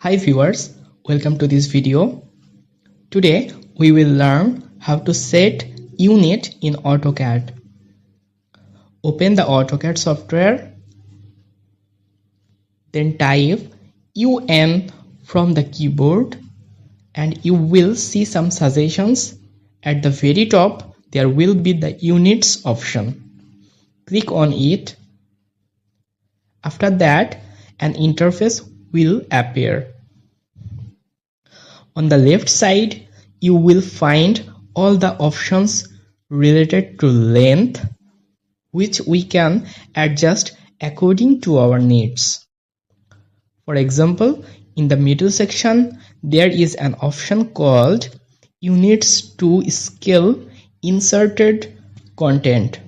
Hi viewers, welcome to this video. Today we will learn how to set unit in AutoCAD. Open the AutoCAD software, then type UN from the keyboard and you will see some suggestions. At the very top there will be the units option. Click on it. After that, an interface will appear. On the left side, you will find all the options related to length, which we can adjust according to our needs. For example, in the middle section, there is an option called Units to Scale Inserted Content.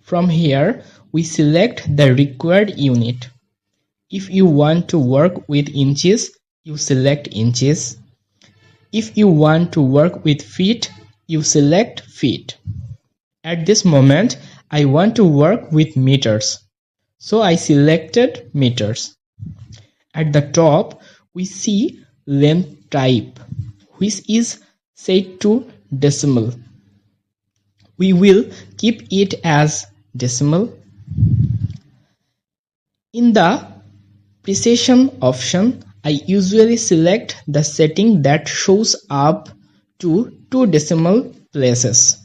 From here, we select the required unit. If you want to work with inches, you select inches. If you want to work with feet, you select feet. At this moment, I want to work with meters, so I selected meters. At the top, we see length type, which is set to decimal. We will keep it as decimal. In the precision option, I usually select the setting that shows up to 2 decimal places.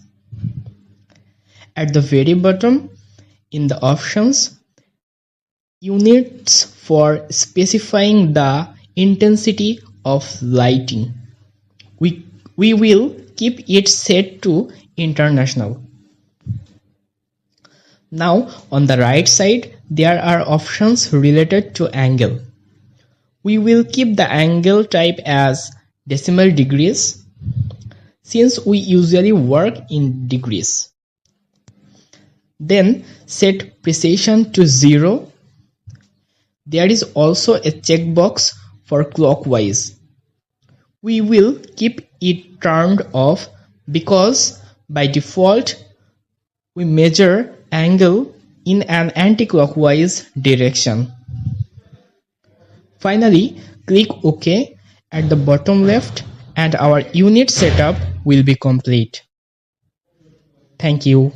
At the very bottom, in the options, units for specifying the intensity of lighting. We will keep it set to international. Now on the right side, there are options related to angle. We will keep the angle type as decimal degrees, since we usually work in degrees. Then set precision to 0. There is also a checkbox for clockwise. We will keep it turned off because by default we measure angle in an anti-clockwise direction. Finally, click OK at the bottom left and our unit setup will be complete. Thank you.